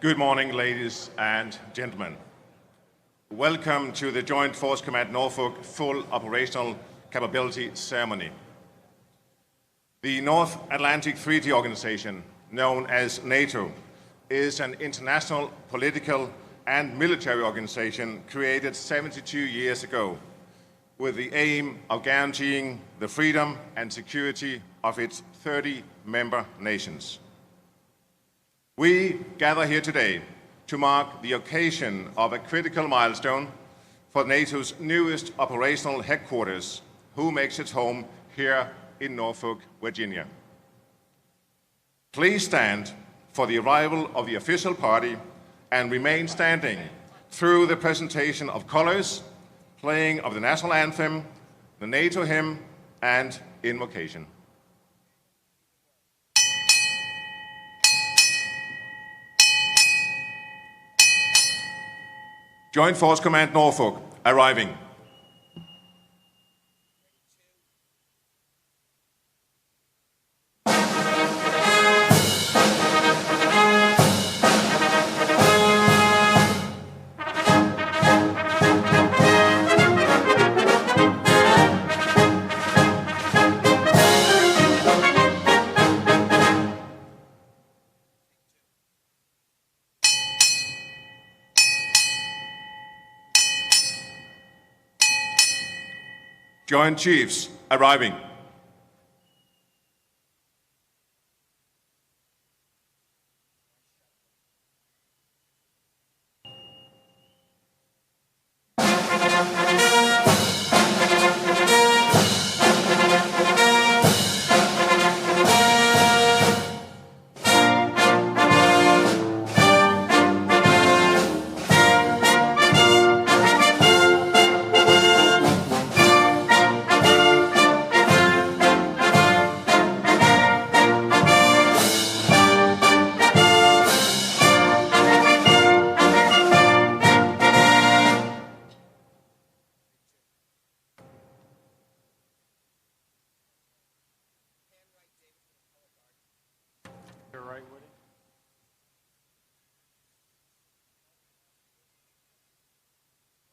Good morning, ladies and gentlemen. Welcome to the Joint Force Command Norfolk Full Operational Capability Ceremony. The North Atlantic Treaty Organization, known as NATO, is an international political and military organization created 72 years ago with the aim of guaranteeing the freedom and security of its 30 member nations. We gather here today to mark the occasion of a critical milestone for NATO's newest operational headquarters, who makes its home here in Norfolk, Virginia. Please stand for the arrival of the official party and remain standing through the presentation of colors, playing of the national anthem, the NATO hymn, and invocation. Joint Force Command Norfolk arriving. Joint Chiefs arriving.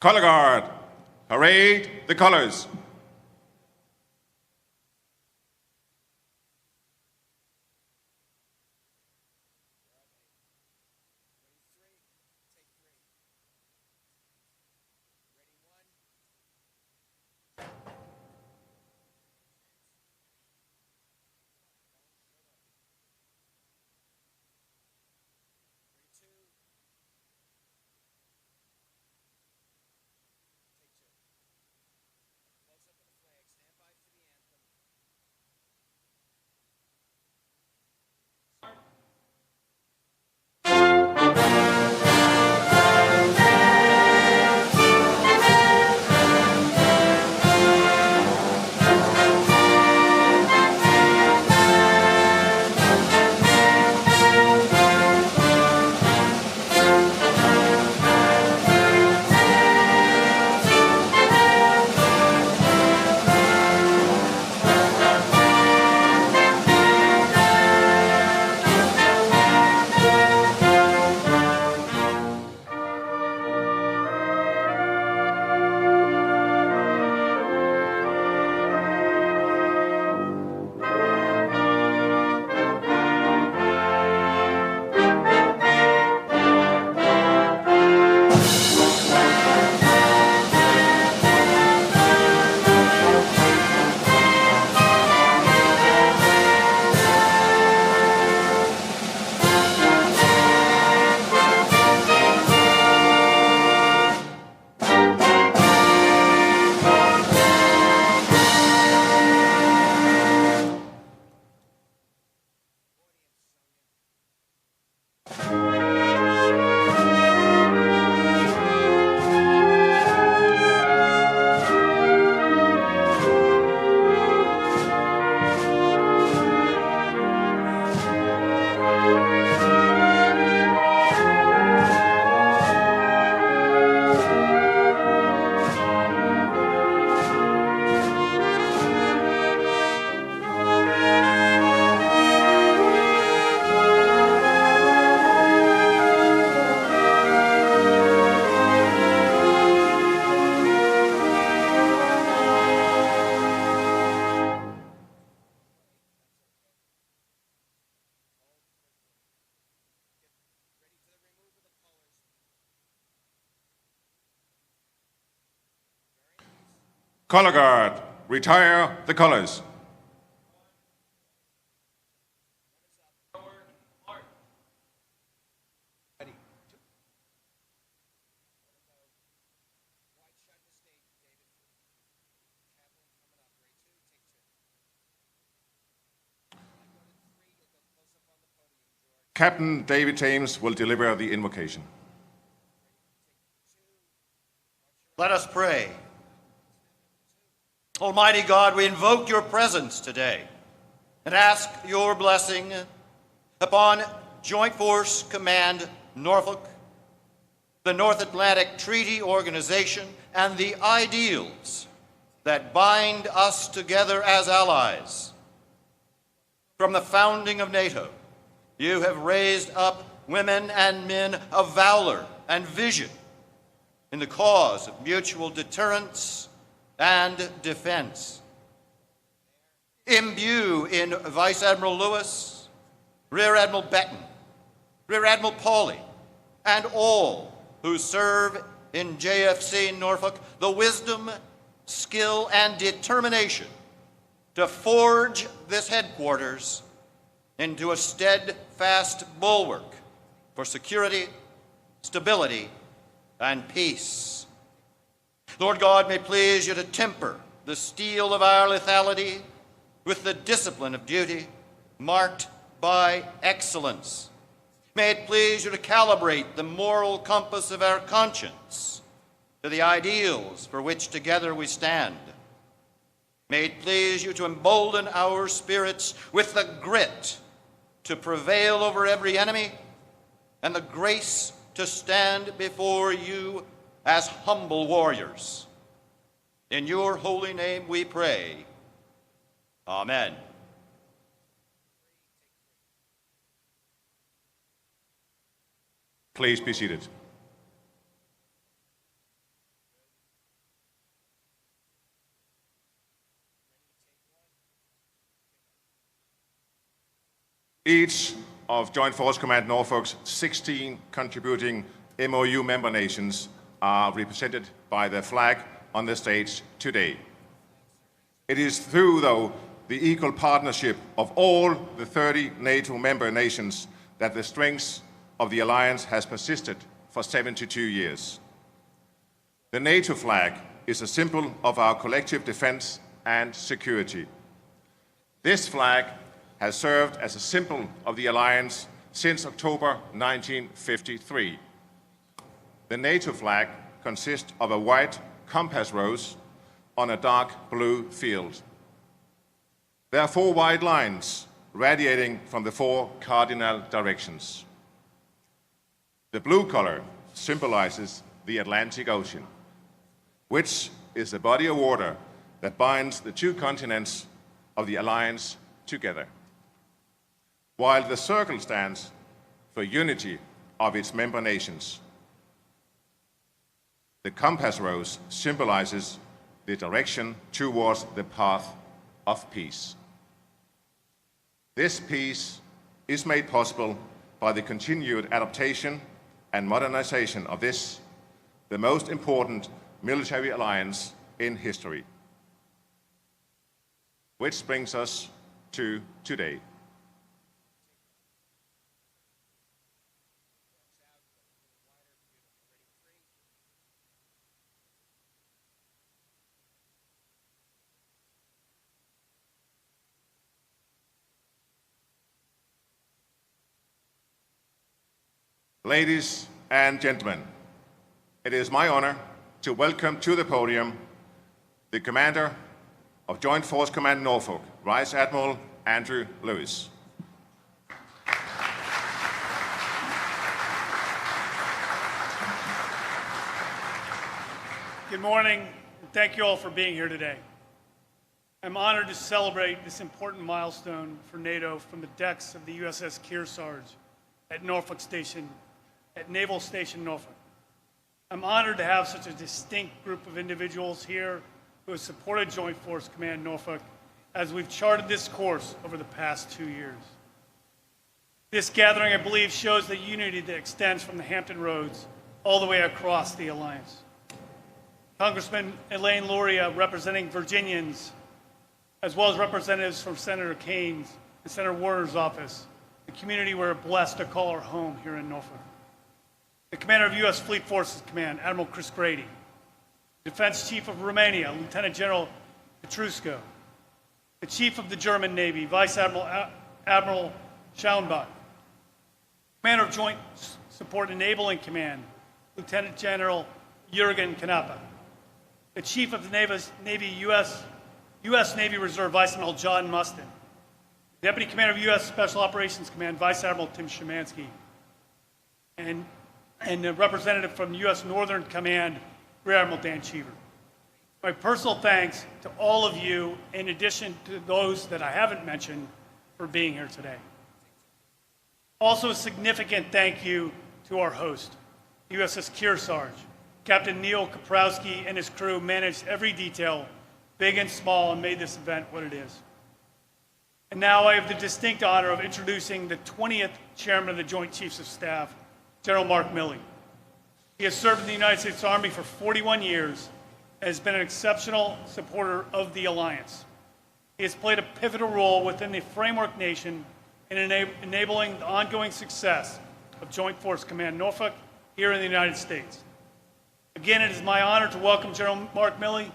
Color Guard, parade the colors. Color Guard, retire the colors. Captain David Thames will deliver the invocation. Let us pray. Almighty God, we invoke your presence today and ask your blessing upon Joint Force Command Norfolk, the North Atlantic Treaty Organization, and the ideals that bind us together as allies. From the founding of NATO, you have raised up women and men of valor and vision in the cause of mutual deterrence and defense. Imbue in Vice Admiral Lewis, Rear Admiral Benton, Rear Admiral Pauley, and all who serve in JFC Norfolk the wisdom, skill, and determination to forge this headquarters into a steadfast bulwark for security, stability, and peace. Lord God, may it please you to temper the steel of our lethality with the discipline of duty marked by excellence. May it please you to calibrate the moral compass of our conscience to the ideals for which together we stand. May it please you to embolden our spirits with the grit to prevail over every enemy and the grace to stand before you as humble warriors. In your holy name we pray. Amen. Please be seated. Each of Joint Force Command Norfolk's 16 contributing MOU member nations are represented by their flag on the stage today. It is through, though, the equal partnership of all the 30 NATO member nations that the strength of the alliance has persisted for 72 years. The NATO flag is a symbol of our collective defense and security. This flag has served as a symbol of the alliance since October 1953. The NATO flag consists of a white compass rose on a dark blue field. There are 4 white lines radiating from the 4 cardinal directions. The blue color symbolizes the Atlantic Ocean, which is the body of water that binds the 2 continents of the alliance together, while the circle stands for unity of its member nations. The compass rose symbolizes the direction towards the path of peace. This peace is made possible by the continued adaptation and modernization of this, the most important military alliance in history. Which brings us to today. Ladies and gentlemen, it is my honor to welcome to the podium the Commander of Joint Force Command Norfolk, Vice Admiral Andrew Lewis. Good morning, and thank you all for being here today. I'm honored to celebrate this important milestone for NATO from the decks of the USS Kearsarge at Naval Station Norfolk. I'm honored to have such a distinct group of individuals here who have supported Joint Force Command Norfolk as we've charted this course over the past 2 years. This gathering, I believe, shows the unity that extends from the Hampton Roads all the way across the Alliance. Congressman Elaine Luria representing Virginians, as well as representatives from Senator Kane's and Senator Warner's office, the community we're blessed to call our home here in Norfolk. The Commander of U.S. Fleet Forces Command, Admiral Chris Grady. Defense Chief of Romania, Lieutenant General Petrusco. The Chief of the German Navy, Vice Admiral Schauenbach. Commander of Joint Support Enabling Command, Lieutenant General Jürgen Knappa. The Chief of the Navy U.S. Navy Reserve, Vice Admiral John Mustin. Deputy Commander of U.S. Special Operations Command, Vice Admiral Tim Szymanski. And a representative from U.S. Northern Command, Rear Admiral Dan Cheever. My personal thanks to all of you, in addition to those that I haven't mentioned, for being here today. Also a significant thank you to our host, USS Kearsarge. Captain Neil Kaprowski and his crew managed every detail, big and small, and made this event what it is. And now I have the distinct honor of introducing the 20th Chairman of the Joint Chiefs of Staff, General Mark Milley. He has served in the United States Army for 41 years and has been an exceptional supporter of the alliance. He has played a pivotal role within the framework nation in enabling the ongoing success of Joint Force Command Norfolk here in the United States. Again, it is my honor to welcome General Mark Milley.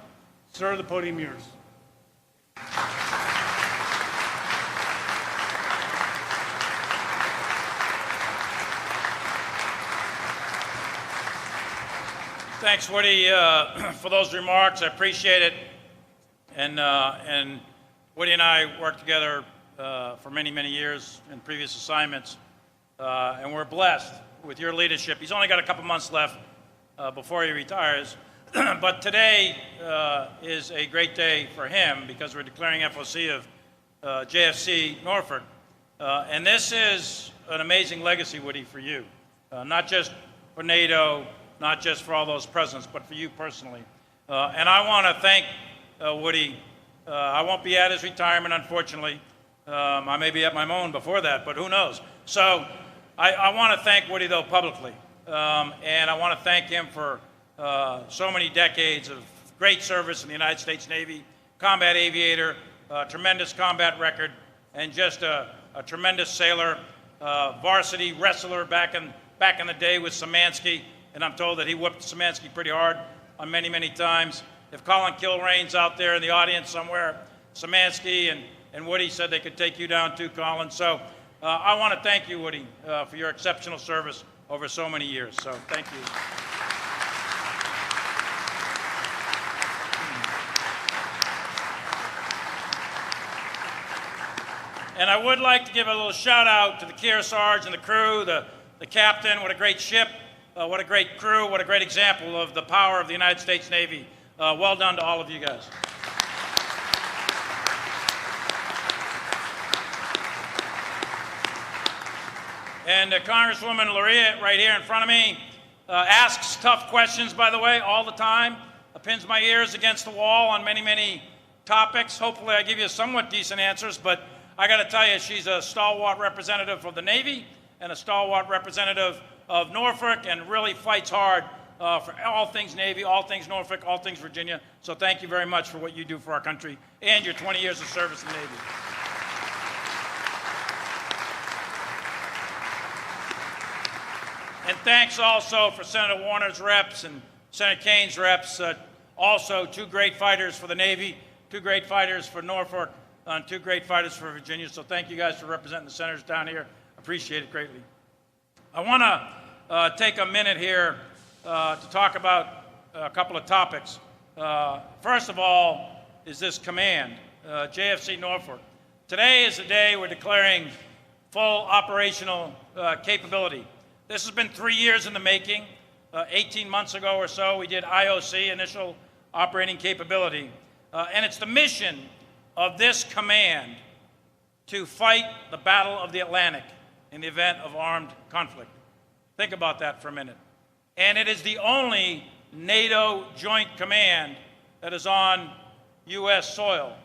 Sir, the podium yours. Thanks, Woody, for those remarks. I appreciate it. And Woody and I worked together for many, many years in previous assignments, and we're blessed with your leadership. He's only got a couple months left before he retires, but today is a great day for him because we're declaring FOC of JFC Norfolk, and this is an amazing legacy, Woody, for you, not just for NATO, not just for all those presidents, but for you personally. And I want to thank Woody. I won't be at his retirement, unfortunately. I may be at my own before that, but who knows? So I want to thank Woody, though, publicly. And I want to thank him for so many decades of great service in the United States Navy, combat aviator, tremendous combat record, and just a tremendous sailor, varsity wrestler back in the day with Szymanski. And I'm told that he whooped Szymanski pretty hard on many, many times. If Colin Kilrain's out there in the audience somewhere, Szymanski and Woody said they could take you down too, Colin. So I want to thank you, Woody, for your exceptional service over so many years. So thank you. And I would like to give a little shout out to the Kearsarge and the crew, the captain. What a great ship. What a great crew, what a great example of the power of the United States Navy. Well done to all of you guys. And Congresswoman Luria, right here in front of me, asks tough questions, by the way, all the time. Pins my ears against the wall on many, many topics. Hopefully I give you somewhat decent answers, but I got to tell you, she's a stalwart representative of the Navy and a stalwart representative of Norfolk, and really fights hard for all things Navy, all things Norfolk, all things Virginia. So thank you very much for what you do for our country and your 20 years of service in the Navy. And thanks also for Senator Warner's reps and Senator Kane's reps, also two great fighters for the Navy, two great fighters for Norfolk, and two great fighters for Virginia. So thank you guys for representing the senators down here. Appreciate it greatly. I want to take a minute here to talk about a couple of topics. First of all is this command, JFC Norfolk. Today is the day we're declaring full operational capability. This has been 3 years in the making. 18 months ago or so, we did IOC, Initial Operating Capability. And it's the mission of this command to fight the Battle of the Atlantic in the event of armed conflict. Think about that for a minute. And it is the only NATO joint command that is on U.S. soil.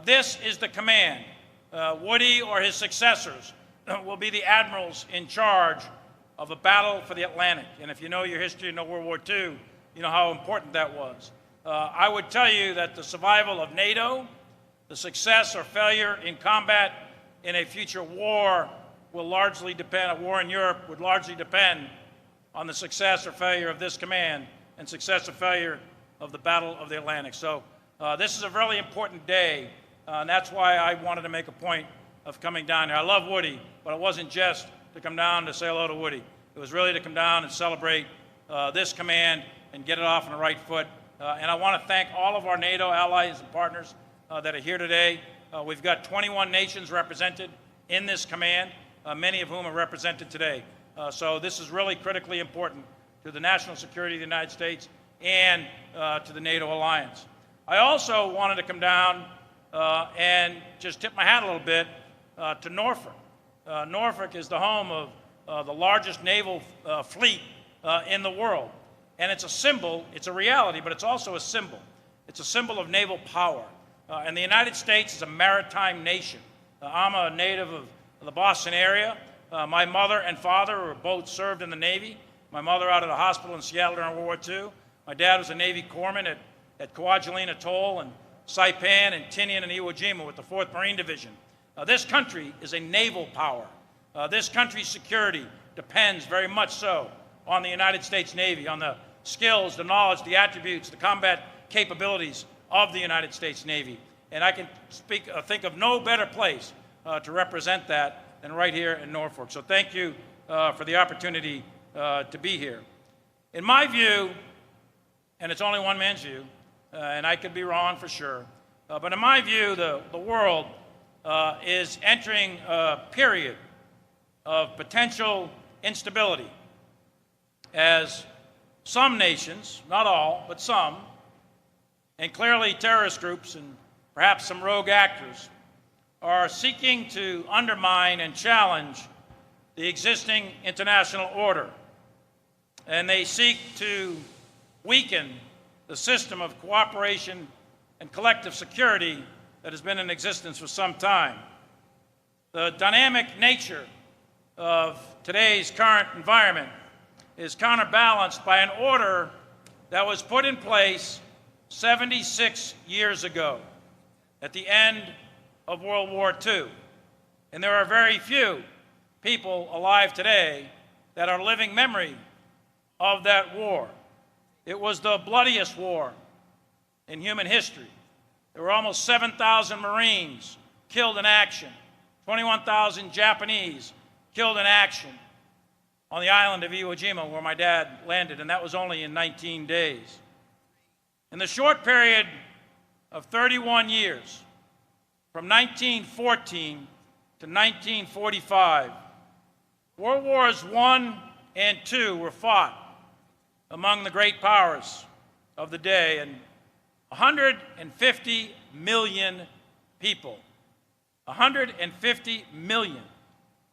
This is the command. Woody or his successors will be the admirals in charge of a battle for the Atlantic. And if you know your history, you know World War II, you know how important that was. I would tell you that the survival of NATO, the success or failure in combat in a future war will largely depend, a war in Europe would largely depend on the success or failure of this command and success or failure of the Battle of the Atlantic. So this is a really important day, and that's why I wanted to make a point of coming down here. I love Woody, but it wasn't just to come down to say hello to Woody. It was really to come down and celebrate this command and get it off on the right foot. And I want to thank all of our NATO allies and partners that are here today. We've got 21 nations represented in this command, many of whom are represented today. So this is really critically important to the national security of the United States and to the NATO alliance. I also wanted to come down and just tip my hat a little bit to Norfolk. Norfolk is the home of the largest naval fleet in the world. And it's a symbol, it's a reality, but it's also a symbol. It's a symbol of naval power. And the United States is a maritime nation. I'm a native of the Boston area. My mother and father were both served in the Navy. My mother out of the hospital in Seattle during World War II. My dad was a Navy corpsman at Kwajalein Atoll and Saipan and Tinian and Iwo Jima with the 4th Marine Division. This country is a naval power. This country's security depends very much so on the United States Navy, on the skills, the knowledge, the attributes, the combat capabilities of the United States Navy. And I can think of no better place to represent that than right here in Norfolk. So thank you for the opportunity to be here. In my view, and it's only one man's view, and I could be wrong for sure, but in my view, the world is entering a period of potential instability as some nations, not all, but some, and clearly terrorist groups and perhaps some rogue actors, are seeking to undermine and challenge the existing international order. And they seek to weaken the system of cooperation and collective security that has been in existence for some time. The dynamic nature of today's current environment is counterbalanced by an order that was put in place 76 years ago at the end of World War II. And there are very few people alive today that are living memory of that war. It was the bloodiest war in human history. There were almost 7,000 Marines killed in action, 21,000 Japanese killed in action on the island of Iwo Jima where my dad landed, and that was only in 19 days. In the short period of 31 years, from 1914 to 1945, World Wars I and II were fought among the great powers of the day, and 150 million people, 150 million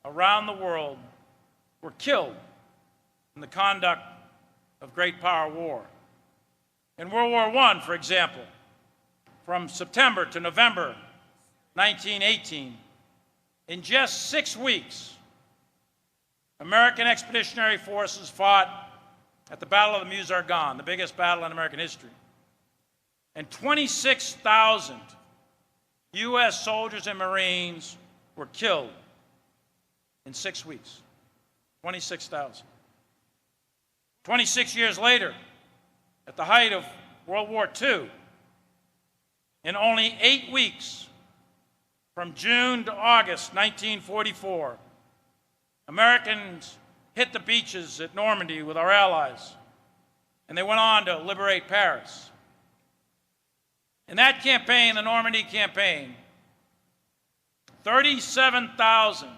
around the world were killed in the conduct of great power war. In World War I, for example, from September to November 1918, in just 6 weeks, American expeditionary forces fought at the Battle of the Meuse-Argonne, the biggest battle in American history. And 26,000 U.S. soldiers and Marines were killed in 6 weeks. 26,000. 26 years later, at the height of World War II, in only 8 weeks, from June to August 1944, Americans hit the beaches at Normandy with our allies, and they went on to liberate Paris. In that campaign, the Normandy campaign, 37,000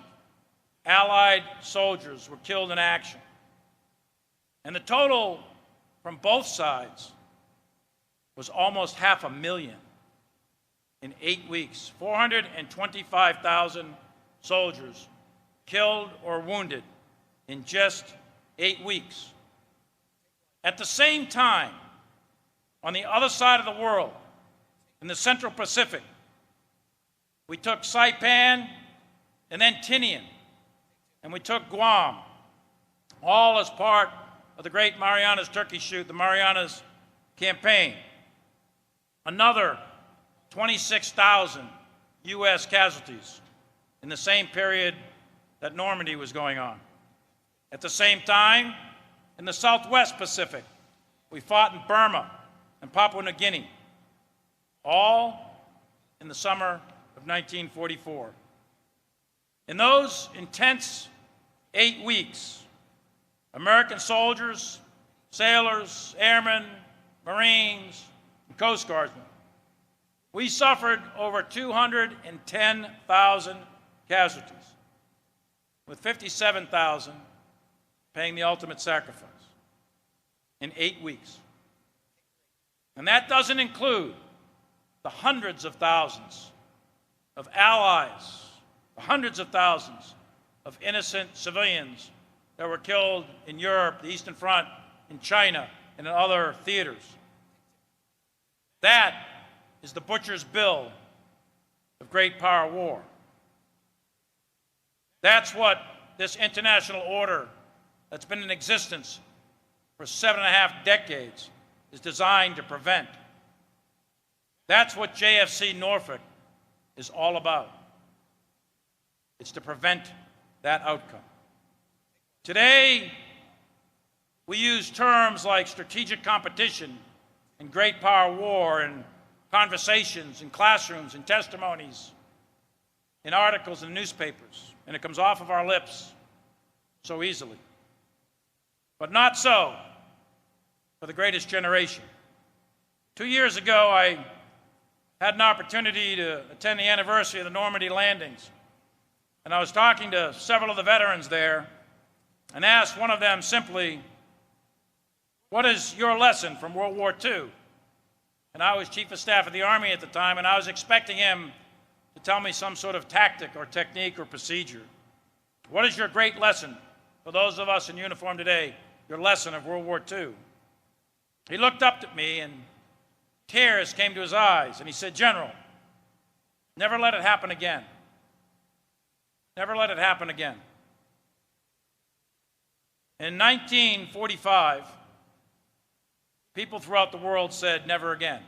Allied soldiers were killed in action. And the total from both sides was almost 500,000 in 8 weeks. 425,000 soldiers killed or wounded in just 8 weeks. At the same time, on the other side of the world, in the Central Pacific, we took Saipan and then Tinian, and we took Guam, all as part of the Great Marianas Turkey Shoot, the Marianas Campaign. Another 26,000 U.S. casualties in the same period that Normandy was going on. At the same time, in the Southwest Pacific, we fought in Burma and Papua New Guinea, all in the summer of 1944. In those intense 8 weeks, American soldiers, sailors, airmen, Marines, and Coast Guardsmen, we suffered over 210,000 casualties, with 57,000 paying the ultimate sacrifice in 8 weeks. And that doesn't include the hundreds of thousands of allies, the hundreds of thousands of innocent civilians that were killed in Europe, the Eastern Front, in China, and in other theaters. That is the butcher's bill of great power war. That's what this international order that's been in existence for 7.5 decades is designed to prevent. That's what JFC Norfolk is all about. It's to prevent that outcome. Today, we use terms like strategic competition and great power war in conversations, in classrooms, in testimonies, in articles in newspapers, and it comes off of our lips so easily. But not so for the greatest generation. 2 years ago, I had an opportunity to attend the anniversary of the Normandy landings, and I was talking to several of the veterans there and asked one of them simply, "What is your lesson from World War II?" And I was Chief of Staff of the Army at the time, and I was expecting him to tell me some sort of tactic or technique or procedure. What is your great lesson for those of us in uniform today, your lesson of World War II? He looked up at me and tears came to his eyes, and he said, "General, never let it happen again. Never let it happen again." In 1945, people throughout the world said never again.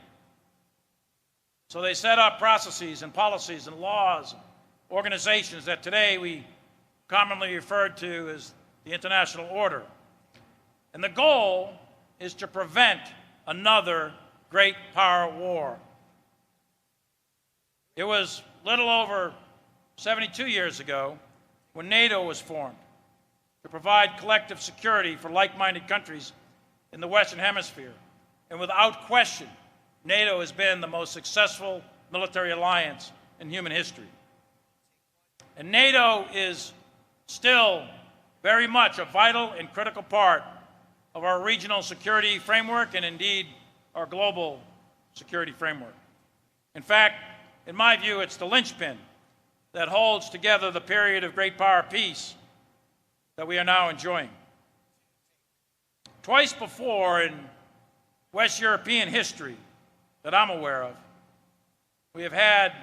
So they set up processes and policies and laws, organizations that today we commonly refer to as the international order. And the goal is to prevent another great power war. It was little over 72 years ago when NATO was formed to provide collective security for like-minded countries in the Western Hemisphere. And without question, NATO has been the most successful military alliance in human history. And NATO is still very much a vital and critical part of our regional security framework and indeed our global security framework. In fact, in my view, it's the linchpin that holds together the period of great power peace that we are now enjoying. Twice before in West European history that I'm aware of, we have had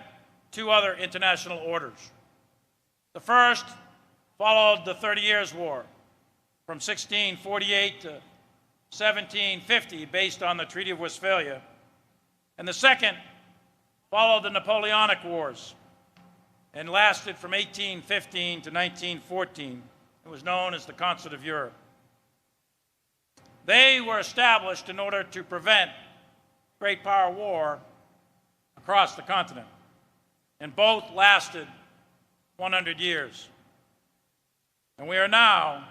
two other international orders. The first followed the 30 Years' War from 1648 to 1750 based on the Treaty of Westphalia. And the second followed the Napoleonic Wars and lasted from 1815 to 1914. It was known as the Concert of Europe. They were established in order to prevent great power war across the continent, and both lasted 100 years. And we are now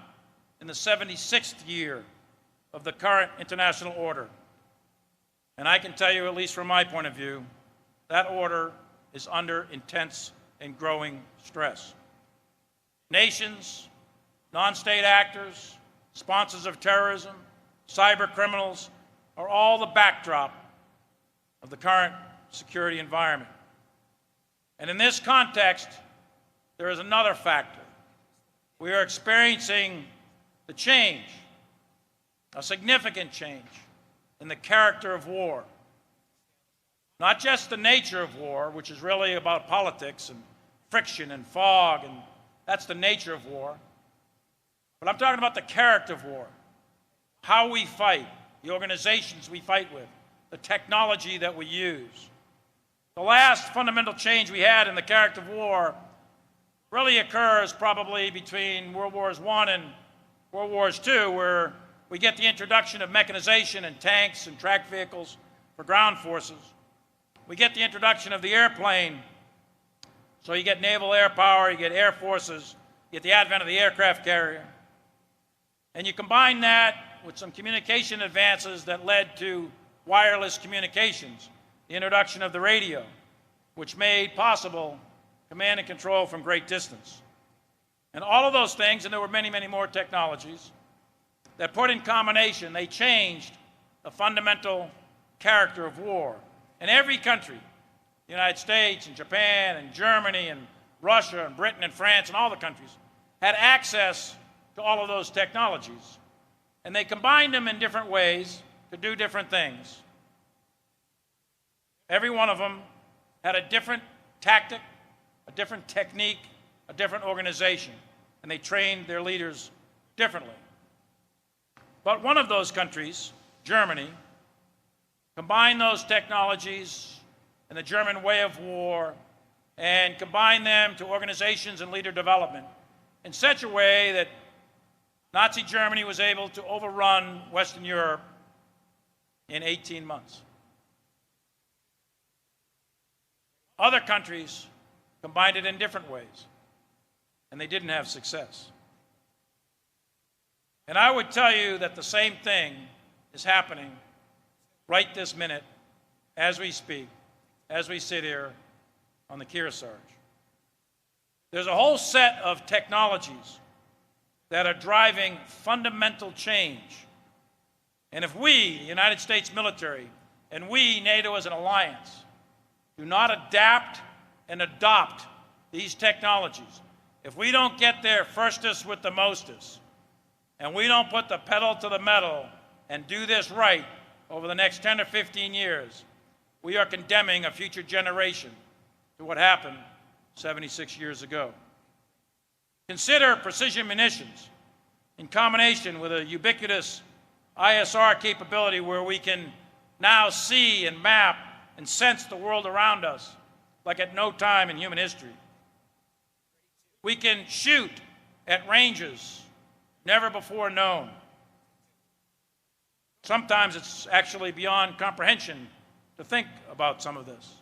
in the 76th year of the current international order. And I can tell you, at least from my point of view, that order is under intense and growing stress. Nations, non-state actors, sponsors of terrorism, cyber criminals are all the backdrop of the current security environment. And in this context, there is another factor. We are experiencing the change, a significant change in the character of war. Not just the nature of war, which is really about politics and friction and fog, and that's the nature of war. But I'm talking about the character of war. how we fight, the organizations we fight with, the technology that we use. The last fundamental change we had in the character of war really occurs probably between World Wars I and World Wars II, where we get the introduction of mechanization and tanks and tracked vehicles for ground forces. We get the introduction of the airplane. So you get naval air power, you get air forces, you get the advent of the aircraft carrier. And you combine that with some communication advances that led to wireless communications, the introduction of the radio, which made possible command and control from great distance. And all of those things, and there were many, many more technologies, that put in combination, they changed the fundamental character of war. And every country, the United States and Japan and Germany and Russia and Britain and France and all the countries, had access to all of those technologies. And they combined them in different ways to do different things. Every one of them had a different tactic, a different technique, a different organization, and they trained their leaders differently. But one of those countries, Germany, combined those technologies and the German way of war and combined them to organizations and leader development in such a way that Nazi Germany was able to overrun Western Europe in 18 months. Other countries combined it in different ways, and they didn't have success. And I would tell you that the same thing is happening right this minute as we speak, as we sit here on the Kearsarge. There's a whole set of technologies that are driving fundamental change. And if we, the United States military, and we, NATO as an alliance, do not adapt and adopt these technologies, if we don't get there firstest with the mostest, and we don't put the pedal to the metal and do this right over the next 10 or 15 years, we are condemning a future generation to what happened 76 years ago. Consider precision munitions in combination with a ubiquitous ISR capability where we can now see and map and sense the world around us like at no time in human history. We can shoot at ranges never before known. Sometimes it's actually beyond comprehension to think about some of this.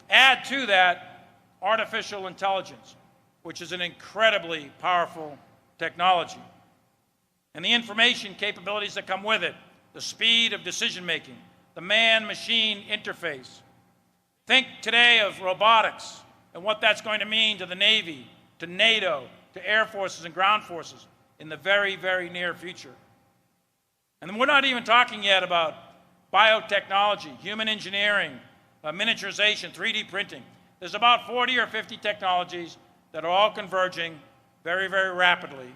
Add to that artificial intelligence, which is an incredibly powerful technology, and the information capabilities that come with it, the speed of decision-making, the man-machine interface. Think today of robotics and what that's going to mean to the Navy, to NATO, to air forces and ground forces in the very, very near future. And we're not even talking yet about biotechnology, human engineering, miniaturization, 3D printing. There's about 40 or 50 technologies that are all converging very, very rapidly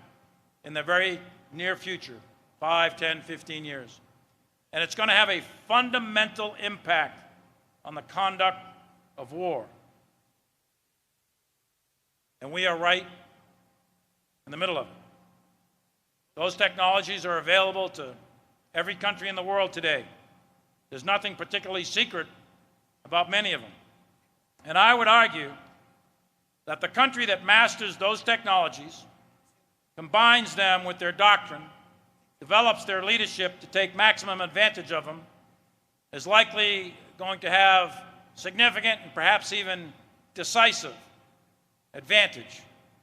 in the very near future, 5, 10, 15 years. And it's going to have a fundamental impact on the conduct of war. And we are right in the middle of it. Those technologies are available to every country in the world today. There's nothing particularly secret about many of them. And I would argue that the country that masters those technologies, combines them with their doctrine, develops their leadership to take maximum advantage of them, is likely going to have significant and perhaps even decisive advantage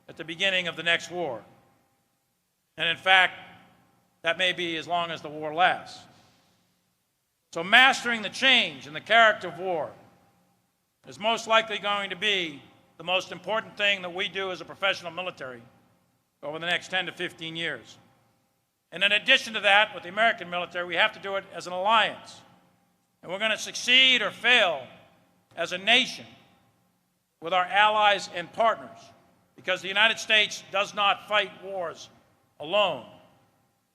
at the beginning of the next war. And in fact, that may be as long as the war lasts. So mastering the change in the character of war is most likely going to be the most important thing that we do as a professional military over the next 10 to 15 years. And in addition to that, with the American military, we have to do it as an alliance. And we're going to succeed or fail as a nation with our allies and partners, because the United States does not fight wars alone.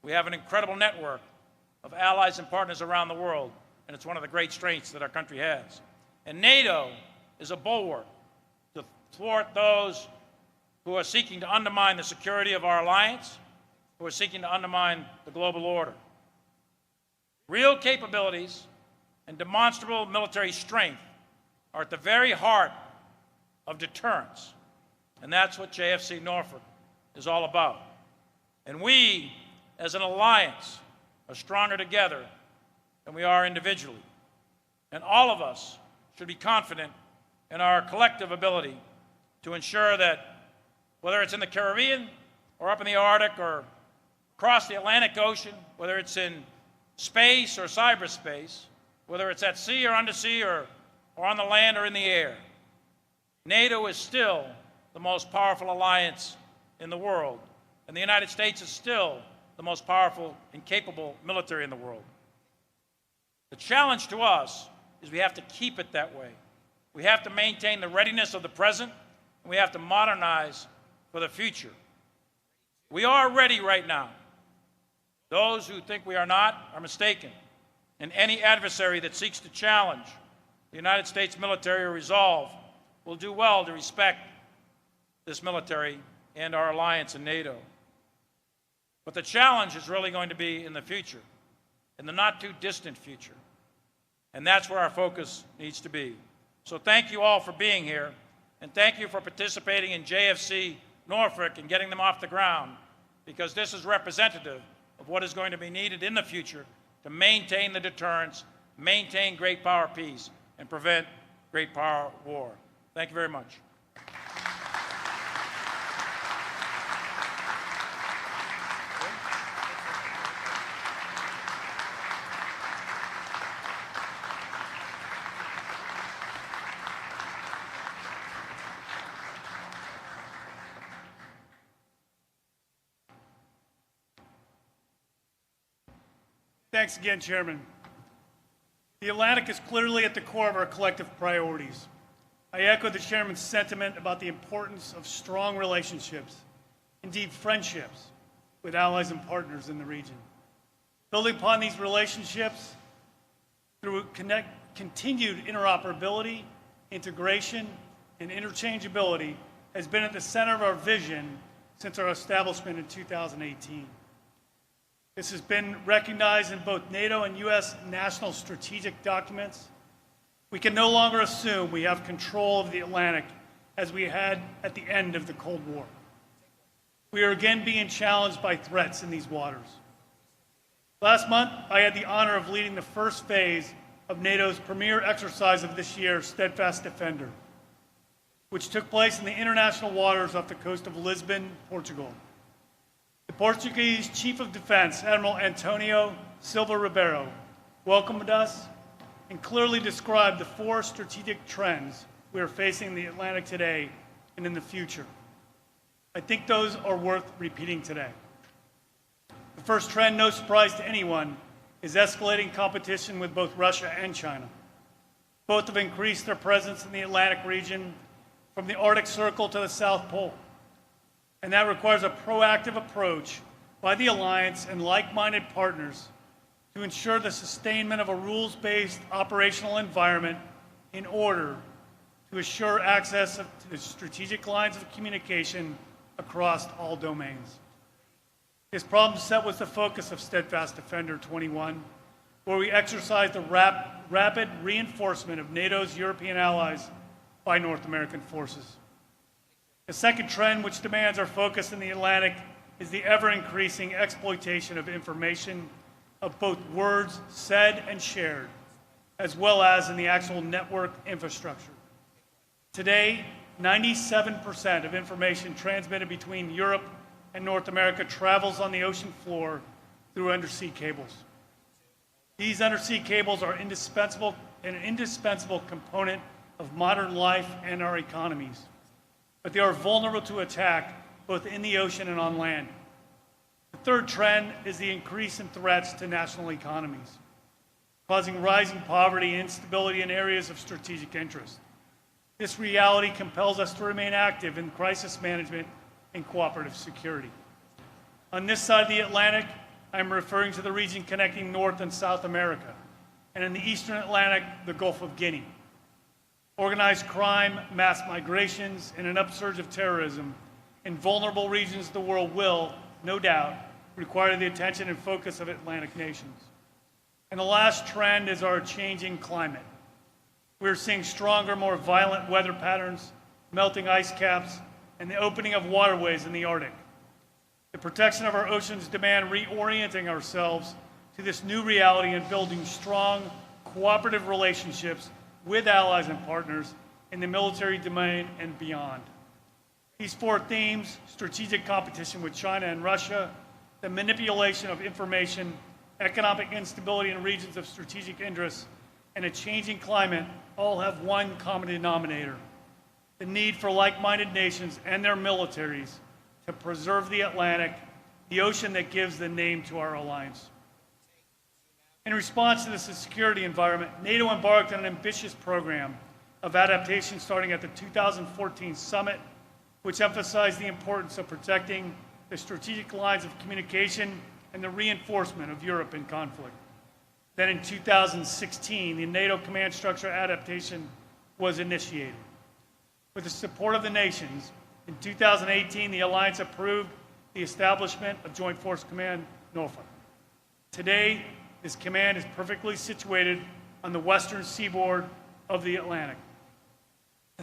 We have an incredible network of allies and partners around the world, and it's one of the great strengths that our country has. And NATO is a bulwark to thwart those who are seeking to undermine the security of our alliance, who are seeking to undermine the global order. Real capabilities and demonstrable military strength are at the very heart of deterrence, and that's what JFC Norfolk is all about. And we, as an alliance, are stronger together than we are individually. And all of us should be confident in our collective ability to ensure that, whether it's in the Caribbean or up in the Arctic or across the Atlantic Ocean, whether it's in space or cyberspace, whether it's at sea or undersea or on the land or in the air, NATO is still the most powerful alliance in the world, and the United States is still the most powerful and capable military in the world. The challenge to us is we have to keep it that way. We have to maintain the readiness of the present, and we have to modernize for the future. We are ready right now. Those who think we are not are mistaken, and any adversary that seeks to challenge the United States military resolve will do well to respect this military and our alliance in NATO. But the challenge is really going to be in the future, in the not too distant future. And that's where our focus needs to be. So thank you all for being here, and thank you for participating in JFC Norfolk and getting them off the ground, because this is representative of what is going to be needed in the future to maintain the deterrence, maintain great power peace, and prevent great power war. Thank you very much. Thanks again, Chairman. The Atlantic is clearly at the core of our collective priorities. I echo the Chairman's sentiment about the importance of strong relationships, indeed friendships, with allies and partners in the region. Building upon these relationships through continued interoperability, integration, and interchangeability has been at the center of our vision since our establishment in 2018. This has been recognized in both NATO and U.S. national strategic documents. We can no longer assume we have control of the Atlantic as we had at the end of the Cold War. We are again being challenged by threats in these waters. Last month, I had the honor of leading the first phase of NATO's premier exercise of this year, Steadfast Defender, which took place in the international waters off the coast of Lisbon, Portugal. The Portuguese Chief of Defense, Admiral Antonio Silva Ribeiro, welcomed us and clearly described the 4 strategic trends we are facing in the Atlantic today and in the future. I think those are worth repeating today. The first trend, no surprise to anyone, is escalating competition with both Russia and China. Both have increased their presence in the Atlantic region from the Arctic Circle to the South Pole. And that requires a proactive approach by the alliance and like-minded partners to ensure the sustainment of a rules-based operational environment in order to assure access to the strategic lines of communication across all domains. This problem set was the focus of Steadfast Defender 21, where we exercised the rapid reinforcement of NATO's European allies by North American forces. The second trend which demands our focus in the Atlantic is the ever-increasing exploitation of information, of both words said and shared, as well as in the actual network infrastructure. Today, 97% of information transmitted between Europe and North America travels on the ocean floor through undersea cables. These undersea cables are an indispensable component of modern life and our economies, but they are vulnerable to attack both in the ocean and on land. The third trend is the increase in threats to national economies, causing rising poverty and instability in areas of strategic interest. This reality compels us to remain active in crisis management and cooperative security. On this side of the Atlantic, I'm referring to the region connecting North and South America, and in the Eastern Atlantic, the Gulf of Guinea. Organized crime, mass migrations, and an upsurge of terrorism in vulnerable regions of the world will, no doubt, require the attention and focus of Atlantic nations. And the last trend is our changing climate. We're seeing stronger, more violent weather patterns, melting ice caps, and the opening of waterways in the Arctic. The protection of our oceans demand reorienting ourselves to this new reality and building strong, cooperative relationships with allies and partners in the military domain and beyond. These four themes, strategic competition with China and Russia, the manipulation of information, economic instability in regions of strategic interest, and a changing climate, all have one common denominator: the need for like-minded nations and their militaries to preserve the Atlantic, the ocean that gives the name to our alliance. In response to this security environment, NATO embarked on an ambitious program of adaptation starting at the 2014 summit, which emphasized the importance of protecting the strategic lines of communication and the reinforcement of Europe in conflict. Then in 2016, the NATO command structure adaptation was initiated. With the support of the nations, in 2018, the alliance approved the establishment of Joint Force Command Norfolk. Today, this command is perfectly situated on the western seaboard of the Atlantic.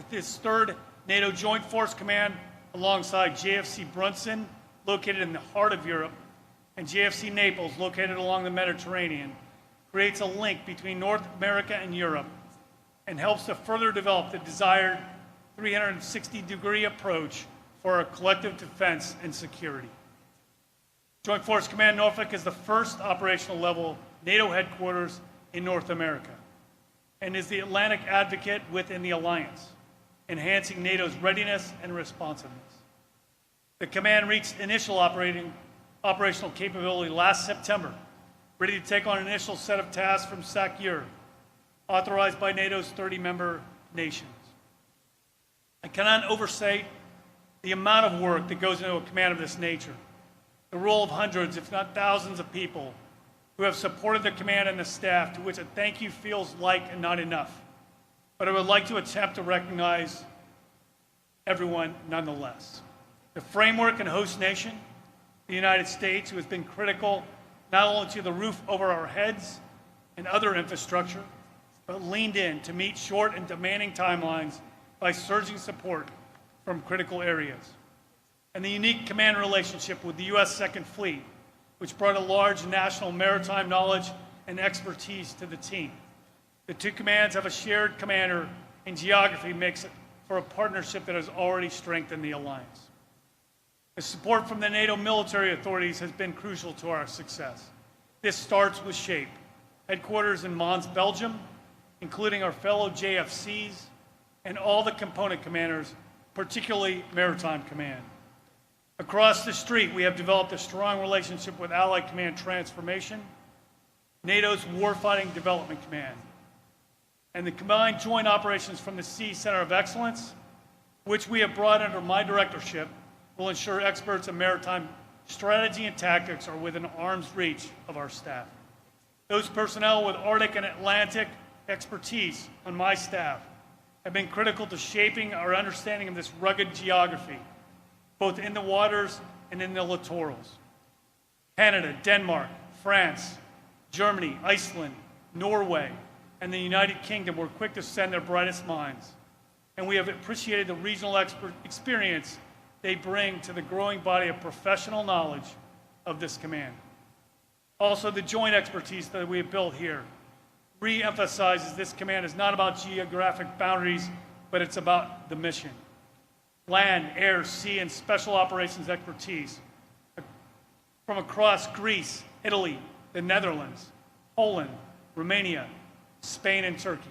This third NATO Joint Force Command, alongside JFC Brunson, located in the heart of Europe, and JFC Naples, located along the Mediterranean, creates a link between North America and Europe and helps to further develop the desired 360-degree approach for our collective defense and security. Joint Force Command Norfolk is the first operational level NATO headquarters in North America and is the Atlantic advocate within the alliance, enhancing NATO's readiness and responsiveness. The command reached initial operational capability last September, ready to take on an initial set of tasks from SAC-EUR, authorized by NATO's 30-member nations. I cannot overstate the amount of work that goes into a command of this nature, the role of hundreds, if not thousands of people who have supported the command and the staff, to which a thank you feels like and not enough. But I would like to attempt to recognize everyone nonetheless. The framework and host nation, the United States, who has been critical not only to the roof over our heads and other infrastructure, but leaned in to meet short and demanding timelines by surging support from critical areas. And the unique command relationship with the U.S. Second Fleet, which brought a large national maritime knowledge and expertise to the team. The two commands have a shared commander, and geography makes it for a partnership that has already strengthened the alliance. The support from the NATO military authorities has been crucial to our success. This starts with SHAPE, headquarters in Mons, Belgium, including our fellow JFCs and all the component commanders, particularly Maritime Command. Across the street, we have developed a strong relationship with Allied Command Transformation, NATO's Warfighting Development Command, and the combined joint operations from the Sea Center of Excellence, which we have brought under my directorship, will ensure experts in maritime strategy and tactics are within arm's reach of our staff. Those personnel with Arctic and Atlantic expertise on my staff have been critical to shaping our understanding of this rugged geography, both in the waters and in the littorals. Canada, Denmark, France, Germany, Iceland, Norway, and the United Kingdom were quick to send their brightest minds, and we have appreciated the regional experience they bring to the growing body of professional knowledge of this command. Also, the joint expertise that we have built here re-emphasizes this command is not about geographic boundaries, but it's about the mission. Land, air, sea, and special operations expertise from across Greece, Italy, the Netherlands, Poland, Romania, Spain, and Turkey.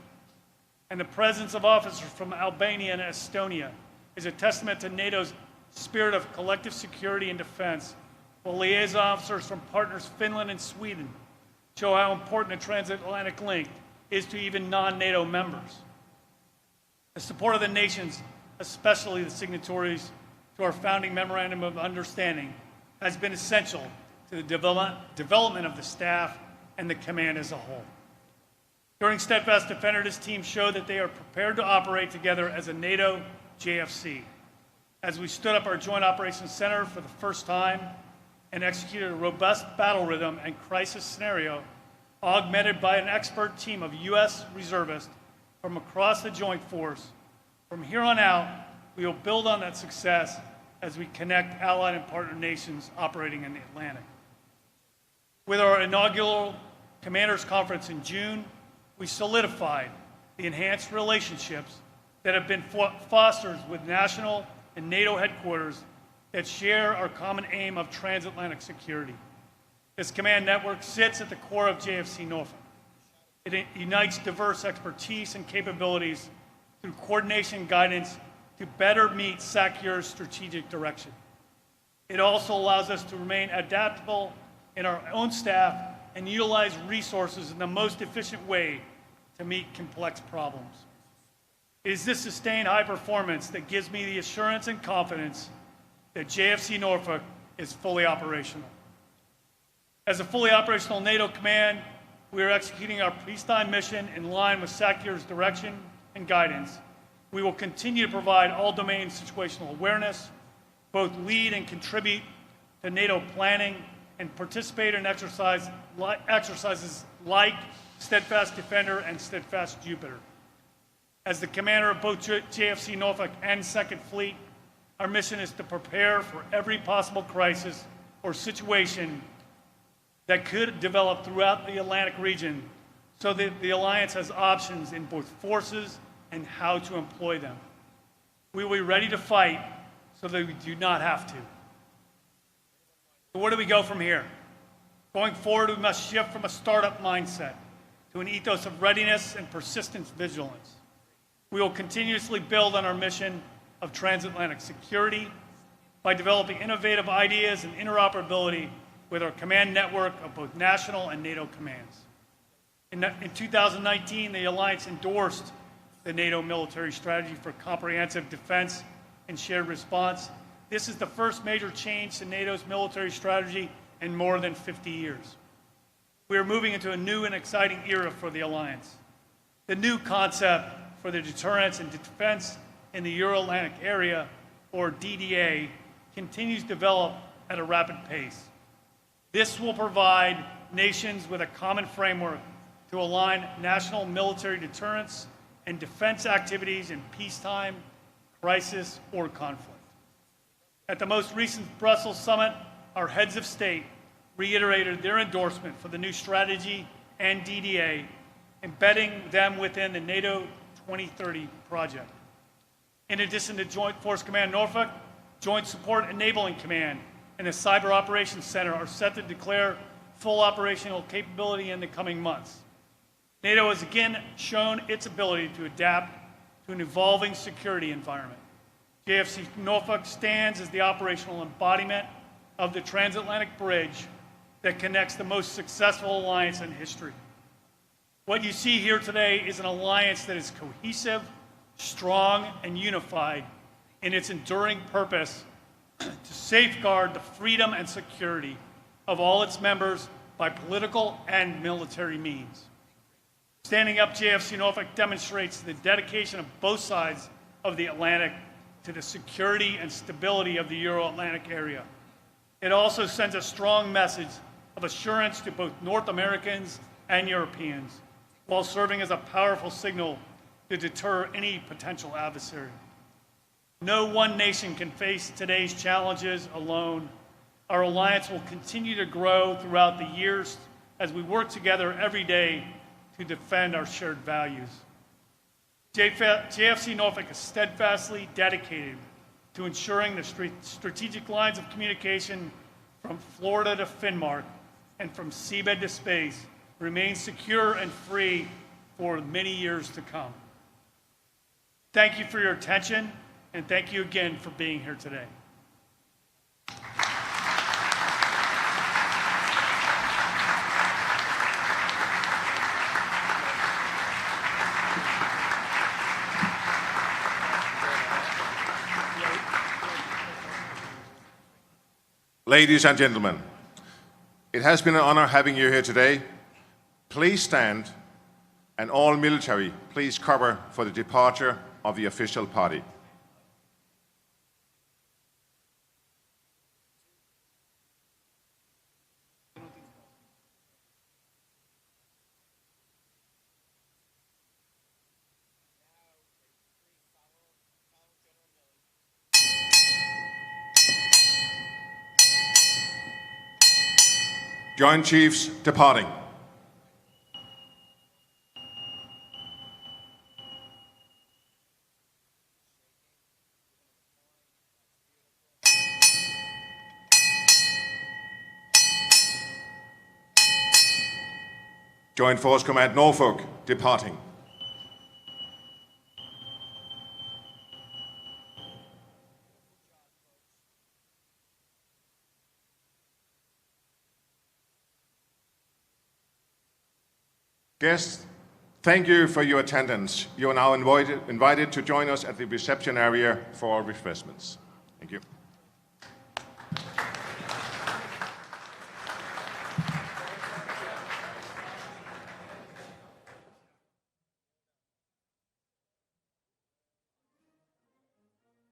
And the presence of officers from Albania and Estonia is a testament to NATO's spirit of collective security and defense, while liaison officers from partners Finland and Sweden show how important a transatlantic link is to even non-NATO members. The support of the nations, especially the signatories to our founding Memorandum of Understanding, has been essential to the development of the staff and the command as a whole. During Steadfast Defender, this team showed that they are prepared to operate together as a NATO JFC. As we stood up our Joint Operations Center for the first time and executed a robust battle rhythm and crisis scenario augmented by an expert team of U.S. reservists from across the Joint Force. From here on out, we will build on that success as we connect allied and partner nations operating in the Atlantic. With our inaugural Commanders Conference in June, we solidified the enhanced relationships that have been fostered with national and NATO headquarters that share our common aim of transatlantic security. This command network sits at the core of JFC Norfolk. It unites diverse expertise and capabilities through coordination and guidance to better meet SACEUR's strategic direction. It also allows us to remain adaptable in our own staff and utilize resources in the most efficient way to meet complex problems. It is this sustained high performance that gives me the assurance and confidence that JFC Norfolk is fully operational. As a fully operational NATO command, we are executing our peacetime mission in line with SACEUR's direction and guidance. We will continue to provide all-domain situational awareness, both lead and contribute to NATO planning, and participate in exercises like Steadfast Defender and Steadfast Jupiter. As the commander of both JFC Norfolk and 2nd Fleet, our mission is to prepare for every possible crisis or situation that could develop throughout the Atlantic region so that the Alliance has options in both forces and how to employ them. We will be ready to fight so that we do not have to. So where do we go from here? Going forward, we must shift from a startup mindset to an ethos of readiness and persistent vigilance. We will continuously build on our mission of transatlantic security by developing innovative ideas and interoperability with our command network of both national and NATO commands. In 2019, the Alliance endorsed the NATO military strategy for comprehensive defense and shared response. This is the first major change to NATO's military strategy in more than 50 years. We are moving into a new and exciting era for the Alliance. The new concept for the deterrence and defense in the Euro-Atlantic area, or DDA, continues to develop at a rapid pace. This will provide nations with a common framework to align national military deterrence and defense activities in peacetime, crisis, or conflict. At the most recent Brussels summit, our heads of state reiterated their endorsement for the new strategy and DDA, embedding them within the NATO 2030 project. In addition to Joint Force Command Norfolk, Joint Support Enabling Command and the Cyber Operations Center are set to declare full operational capability in the coming months. NATO has again shown its ability to adapt to an evolving security environment. JFC Norfolk stands as the operational embodiment of the transatlantic bridge that connects the most successful alliance in history. What you see here today is an alliance that is cohesive, strong, and unified in its enduring purpose to safeguard the freedom and security of all its members by political and military means. Standing up JFC Norfolk demonstrates the dedication of both sides of the Atlantic to the security and stability of the Euro-Atlantic area. It also sends a strong message of assurance to both North Americans and Europeans, while serving as a powerful signal to deter any potential adversary. No one nation can face today's challenges alone. Our alliance will continue to grow throughout the years as we work together every day to defend our shared values. JFC Norfolk is steadfastly dedicated to ensuring the strategic lines of communication from Florida to Finnmark and from seabed to space remain secure and free for many years to come. Thank you for your attention, and thank you again for being here today. Ladies and gentlemen, it has been an honor having you here today. Please stand, and all military, please cover for the departure of the official party. Joint Chiefs departing. Joint Force Command Norfolk departing. Guests, thank you for your attendance. You are now invited to join us at the reception area for refreshments. Thank you.